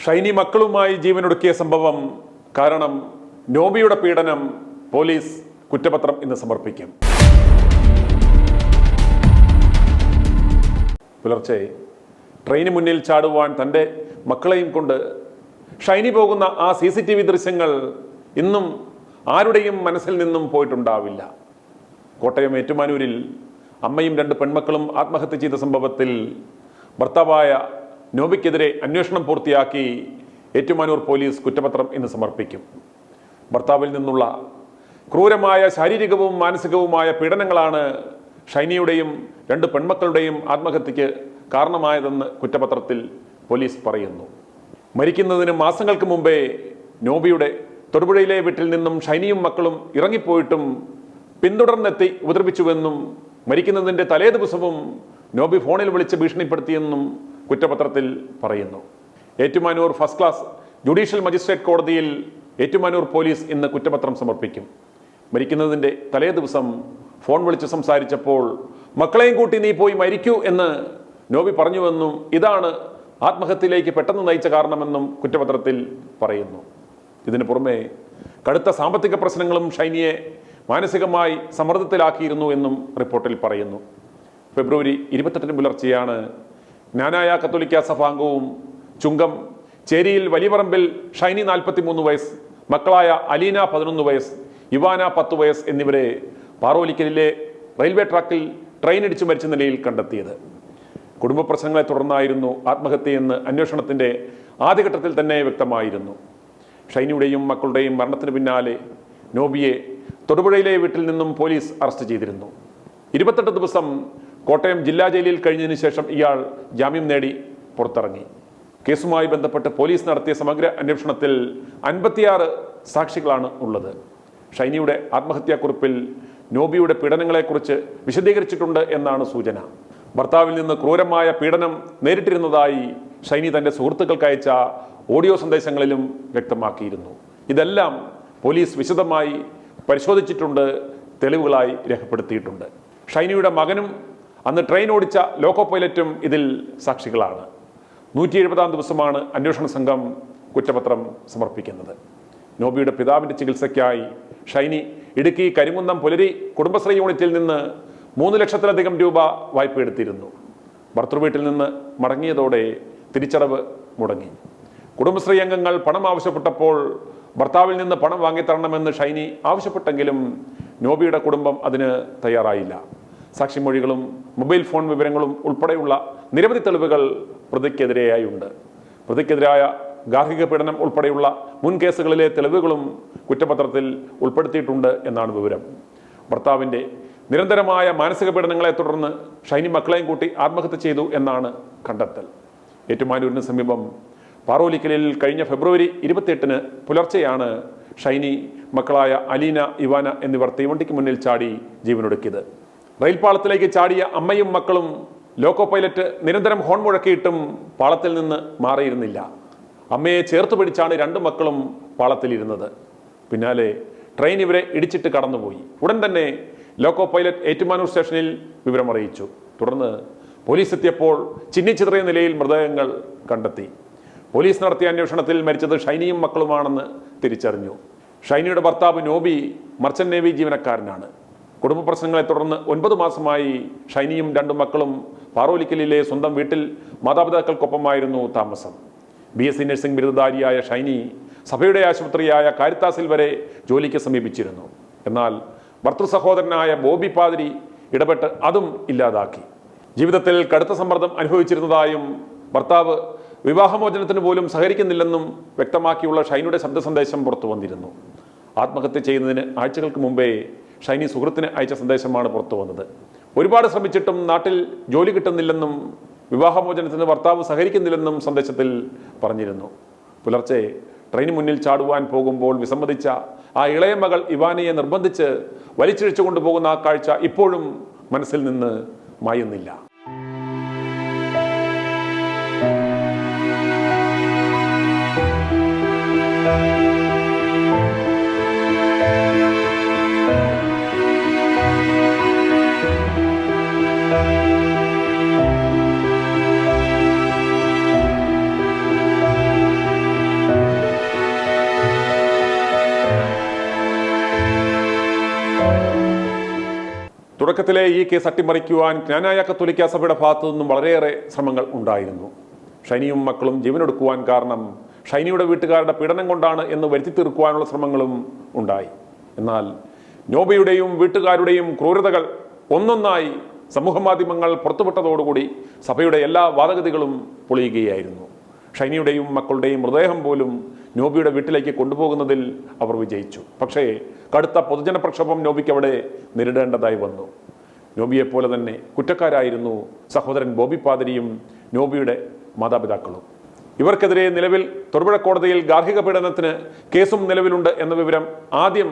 ഷൈനി മക്കളുമായി ജീവനൊടുക്കിയ സംഭവം കാരണം നോബിയുടെ പീഡനം പോലീസ് കുറ്റപത്രം ഇന്ന് സമർപ്പിക്കും. പുലർച്ചെ ട്രെയിന് മുന്നിൽ ചാടുവാൻ തൻ്റെ മക്കളെയും കൊണ്ട് ഷൈനി പോകുന്ന ആ CCTV ദൃശ്യങ്ങൾ ഇന്നും ആരുടെയും മനസ്സിൽ നിന്നും പോയിട്ടുണ്ടാവില്ല. കോട്ടയം ഏറ്റുമാനൂരിൽ അമ്മയും 2 പെൺമക്കളും ആത്മഹത്യ ചെയ്ത സംഭവത്തിൽ ഭർത്താവായ നോബിക്കെതിരെ അന്വേഷണം പൂർത്തിയാക്കി ഏറ്റുമാനൂർ പോലീസ് കുറ്റപത്രം ഇന്ന് സമർപ്പിക്കും. ഭർത്താവിൽ നിന്നുള്ള ക്രൂരമായ ശാരീരികവും മാനസികവുമായ പീഡനങ്ങളാണ് ഷൈനിയുടെയും 2 പെൺമക്കളുടെയും ആത്മഹത്യക്ക് കാരണമായതെന്ന് കുറ്റപത്രത്തിൽ പോലീസ് പറയുന്നു. മരിക്കുന്നതിന് മാസങ്ങൾക്ക് മുമ്പേ നോബിയുടെ തൊടുപുഴയിലെ വീട്ടിൽ നിന്നും ഷൈനിയും മക്കളും ഇറങ്ങിപ്പോയിട്ടും പിന്തുടർന്നെത്തി ഉപദ്രവിച്ചുവെന്നും മരിക്കുന്നതിൻ്റെ തലേ ദിവസവും നോബി ഫോണിൽ വിളിച്ച് ഭീഷണിപ്പെടുത്തിയെന്നും കുറ്റപത്രത്തിൽ പറയുന്നു. Ettumanoor first class judicial magistrate കോടതിയിൽ ഏറ്റുമാനൂർ പോലീസ് ഇന്ന് കുറ്റപത്രം സമർപ്പിക്കും. മരിക്കുന്നതിൻ്റെ തലേ ദിവസം ഫോൺ വിളിച്ച് സംസാരിച്ചപ്പോൾ മക്കളെയും കൂട്ടി നീ പോയി മരിക്കൂ എന്ന് നോബി പറഞ്ഞുവെന്നും ഇതാണ് ആത്മഹത്യയിലേക്ക് പെട്ടെന്ന് നയിച്ച കാരണമെന്നും കുറ്റപത്രത്തിൽ പറയുന്നു. ഇതിനു പുറമെ കടുത്ത സാമ്പത്തിക പ്രശ്നങ്ങളും ഷൈനിയെ മാനസികമായി സമ്മർദ്ദത്തിലാക്കിയിരുന്നു എന്നും റിപ്പോർട്ടിൽ പറയുന്നു. ഫെബ്രുവരി 28 പുലർച്ചെയാണ് ജ്ഞാനായ കത്തോലിക്ക സഭാംഗവും ചുങ്കം ചേരിയിൽ വലിയപറമ്പിൽ ഷൈനി 43 വയസ്സ്, മക്കളായ അലീന 11 വയസ്സ്, ഇവാന 10 വയസ്സ് എന്നിവരെ പാറോലിക്കലിലെ റെയിൽവേ ട്രാക്കിൽ ട്രെയിൻ ഇടിച്ചു മരിച്ച നിലയിൽ കണ്ടെത്തിയത്. കുടുംബ പ്രശ്നങ്ങളെ തുടർന്നായിരുന്നു ആത്മഹത്യയെന്ന് അന്വേഷണത്തിന്റെ ആദ്യഘട്ടത്തിൽ തന്നെ വ്യക്തമായിരുന്നു. ഷൈനിയുടെയും മക്കളുടെയും മരണത്തിന് പിന്നാലെ നോബിയെ തൊടുപുഴയിലെ വീട്ടിൽ നിന്നും പോലീസ് അറസ്റ്റ് ചെയ്തിരുന്നു. 28 ദിവസം കോട്ടയം ജില്ലാ ജയിലിൽ കഴിഞ്ഞതിന് ശേഷം ഇയാൾ ജാമ്യം നേടി പുറത്തിറങ്ങി. കേസുമായി ബന്ധപ്പെട്ട് പോലീസ് നടത്തിയ സമഗ്ര അന്വേഷണത്തിൽ 56 സാക്ഷികളാണ് ഉള്ളത്. ഷൈനിയുടെ ആത്മഹത്യാക്കുറിപ്പിൽ നോബിയുടെ പീഡനങ്ങളെക്കുറിച്ച് വിശദീകരിച്ചിട്ടുണ്ട് എന്നാണ് സൂചന. ഭർത്താവിൽ നിന്ന് ക്രൂരമായ പീഡനം നേരിട്ടിരുന്നതായി ഷൈനി തൻ്റെ സുഹൃത്തുക്കൾക്ക് അയച്ച ഓഡിയോ സന്ദേശങ്ങളിലും വ്യക്തമാക്കിയിരുന്നു. ഇതെല്ലാം പോലീസ് വിശദമായി പരിശോധിച്ചിട്ടുണ്ട്, തെളിവുകളായി രേഖപ്പെടുത്തിയിട്ടുണ്ട്. ഷൈനിയുടെ മകനും അന്ന് ട്രെയിൻ ഓടിച്ച ലോക്കോ പൈലറ്റും ഇതിൽ സാക്ഷികളാണ്. 170-ാം ദിവസമാണ് അന്വേഷണ സംഘം കുറ്റപത്രം സമർപ്പിക്കുന്നത്. നോബിയുടെ പിതാവിൻ്റെ ചികിത്സയ്ക്കായി ഷൈനി ഇടുക്കി കരിങ്കുന്നം പുലരി കുടുംബശ്രീ യൂണിറ്റിൽ നിന്ന് 3 ലക്ഷത്തിലധികം രൂപ വായ്പ എടുത്തിരുന്നു. ഭർത്തൃവീട്ടിൽ നിന്ന് മടങ്ങിയതോടെ തിരിച്ചടവ് മുടങ്ങി. കുടുംബശ്രീ അംഗങ്ങൾ പണം ആവശ്യപ്പെട്ടപ്പോൾ ഭർത്താവിൽ നിന്ന് പണം വാങ്ങിത്തരണമെന്ന് ഷൈനി ആവശ്യപ്പെട്ടെങ്കിലും നോബിയുടെ കുടുംബം അതിന് തയ്യാറായില്ല. സാക്ഷിമൊഴികളും മൊബൈൽ ഫോൺ വിവരങ്ങളും ഉൾപ്പെടെയുള്ള നിരവധി തെളിവുകൾ പ്രതിക്കെതിരെയായുണ്ട്. പ്രതിക്കെതിരായ ഗാർഹിക പീഡനം ഉൾപ്പെടെയുള്ള മുൻ കേസുകളിലെ തെളിവുകളും കുറ്റപത്രത്തിൽ ഉൾപ്പെടുത്തിയിട്ടുണ്ട് എന്നാണ് വിവരം. ഭർത്താവിൻ്റെ നിരന്തരമായ മാനസിക പീഡനങ്ങളെ തുടർന്ന് ഷൈനി മക്കളെയും കൂട്ടി ആത്മഹത്യ ചെയ്തു എന്നാണ് കണ്ടെത്തൽ. ഏറ്റുമാനൂരിന് സമീപം പാറോലിക്കലിൽ കഴിഞ്ഞ ഫെബ്രുവരി 28 പുലർച്ചെയാണ് ഷൈനി മക്കളായ അലീന, ഇവാന എന്നിവർ തീവണ്ടിക്ക് മുന്നിൽ ചാടി ജീവനൊടുക്കിയത്. റെയിൽപാളത്തിലേക്ക് ചാടിയ അമ്മയും മക്കളും ലോക്കോ പൈലറ്റ് നിരന്തരം ഹോൺ മുഴക്കിയിട്ടും പാളത്തിൽ നിന്ന് മാറിയിരുന്നില്ല. അമ്മയെ ചേർത്ത് പിടിച്ചാണ് 2 മക്കളും പാളത്തിലിരുന്നത്. പിന്നാലെ ട്രെയിൻ ഇവരെ ഇടിച്ചിട്ട് കടന്നുപോയി. ഉടൻ തന്നെ ലോക്കോ പൈലറ്റ് ഏറ്റുമാനൂർ സ്റ്റേഷനിൽ വിവരമറിയിച്ചു. തുടർന്ന് പോലീസ് എത്തിയപ്പോൾ ചിന്നിച്ചിതറിയ നിലയിൽ മൃതദേഹങ്ങൾ കണ്ടെത്തി. പോലീസ് നടത്തിയ അന്വേഷണത്തിൽ മരിച്ചത് ഷൈനിയും മക്കളുമാണെന്ന് തിരിച്ചറിഞ്ഞു. ഷൈനിയുടെ ഭർത്താവ് നോബി മർച്ചന്റ് നേവി ജീവനക്കാരനാണ്. കുടുംബ പ്രശ്നങ്ങളെ തുടർന്ന് 9 മാസമായി ഷൈനിയും 2 മക്കളും പാറോലിക്കലിലെ സ്വന്തം വീട്ടിൽ മാതാപിതാക്കൾക്കൊപ്പമായിരുന്നു താമസം. BSc നഴ്സിംഗ് ബിരുദധാരിയായ ഷൈനി സഭയുടെ ആശുപത്രിയായ കാരിത്താസിൽ വരെ ജോലിക്ക് സമീപിച്ചിരുന്നു. എന്നാൽ ഭർത്തൃ സഹോദരനായ ബോബി പാതിരി ഇടപെട്ട് അതും ഇല്ലാതാക്കി. ജീവിതത്തിൽ കടുത്ത സമ്മർദ്ദം അനുഭവിച്ചിരുന്നതായും ഭർത്താവ് വിവാഹമോചനത്തിന് പോലും സഹകരിക്കുന്നില്ലെന്നും വ്യക്തമാക്കിയുള്ള ഷൈനിയുടെ ശബ്ദ സന്ദേശം പുറത്തു വന്നിരുന്നു. ആത്മഹത്യ ചെയ്യുന്നതിന് ആഴ്ചകൾക്ക് മുമ്പേ ഷൈനി സുഹൃത്തിന് അയച്ച സന്ദേശമാണ് പുറത്തു വന്നത്. ഒരുപാട് ശ്രമിച്ചിട്ടും നാട്ടിൽ ജോലി കിട്ടുന്നില്ലെന്നും വിവാഹമോചനത്തിന് ഭർത്താവ് സഹകരിക്കുന്നില്ലെന്നും സന്ദേശത്തിൽ പറഞ്ഞിരുന്നു. പുലർച്ചെ ട്രെയിന് മുന്നിൽ ചാടുവാൻ പോകുമ്പോൾ വിസമ്മതിച്ച ആ ഇളയ മകൾ ഇവാനയെ നിർബന്ധിച്ച് വലിച്ചിഴച്ചു കൊണ്ടുപോകുന്ന ആ കാഴ്ച ഇപ്പോഴും മനസ്സിൽ നിന്ന് മായുന്നില്ല. തുടക്കത്തിലെ ഈ കേസ് അട്ടിമറിക്കുവാൻ ജ്ഞാനായ കത്തോലിക്ക സഭയുടെ ഭാഗത്തു നിന്നും വളരെയേറെ ശ്രമങ്ങൾ ഉണ്ടായിരുന്നു. ഷൈനിയും മക്കളും ജീവനെടുക്കുവാൻ കാരണം ഷൈനിയുടെ വീട്ടുകാരുടെ പീഡനം കൊണ്ടാണ് എന്ന് വരുത്തി തീർക്കുവാനുള്ള ശ്രമങ്ങളും ഉണ്ടായി. എന്നാൽ നോബിയുടെയും വീട്ടുകാരുടെയും ക്രൂരതകൾ ഒന്നൊന്നായി സമൂഹമാധ്യമങ്ങൾ പുറത്തുവിട്ടതോടുകൂടി സഭയുടെ എല്ലാ വാദഗതികളും പൊളിയുകയായിരുന്നു. ഷൈനിയുടെയും മക്കളുടെയും മൃതദേഹം പോലും നോബിയുടെ വീട്ടിലേക്ക് കൊണ്ടുപോകുന്നതിൽ അവർ വിജയിച്ചു. പക്ഷേ കടുത്ത പൊതുജന പ്രക്ഷോഭം നോബിക്ക് അവിടെ നേരിടേണ്ടതായി വന്നു. നോബിയെപ്പോലെ തന്നെ കുറ്റക്കാരായിരുന്നു സഹോദരൻ ബോബി പാതിരിയും നോബിയുടെ മാതാപിതാക്കളും. ഇവർക്കെതിരെ നിലവിൽ തൊടുപുഴ കോടതിയിൽ ഗാർഹിക പീഡനത്തിന് കേസും നിലവിലുണ്ട് എന്ന വിവരം ആദ്യം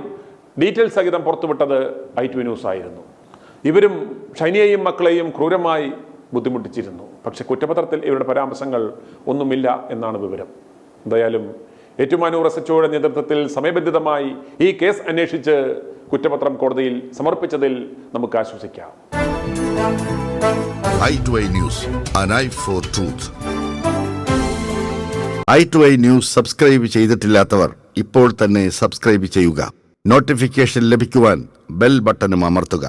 ഡീറ്റെയിൽസ് സഹിതം പുറത്തുവിട്ടത് i2 ന്യൂസ് ആയിരുന്നു. ഇവരും ഷൈനിയെയും മക്കളെയും ക്രൂരമായി ബുദ്ധിമുട്ടിച്ചിരുന്നു. പക്ഷെ കുറ്റപത്രത്തിൽ ഇവരുടെ പരാമർശങ്ങൾ ഒന്നുമില്ല എന്നാണ് വിവരം. എന്തായാലും ഏറ്റുമാനൂർ SHOയുടെ നേതൃത്വത്തിൽ സമയബന്ധിതമായി ഈ കേസ് അന്വേഷിച്ച് കുറ്റപത്രം കോടതിയിൽ സമർപ്പിച്ചതിൽ നമുക്ക് ആശ്വസിക്കാം. i2i News, an eye for truth. i2i News subscribe ചെയ്തിട്ടില്ലാത്തവർ ഇപ്പോൾ തന്നെ സബ്സ്ക്രൈബ് ചെയ്യുക. നോട്ടിഫിക്കേഷൻ ലഭിക്കുവാൻ ബെൽ ബട്ടണും അമർത്തുക.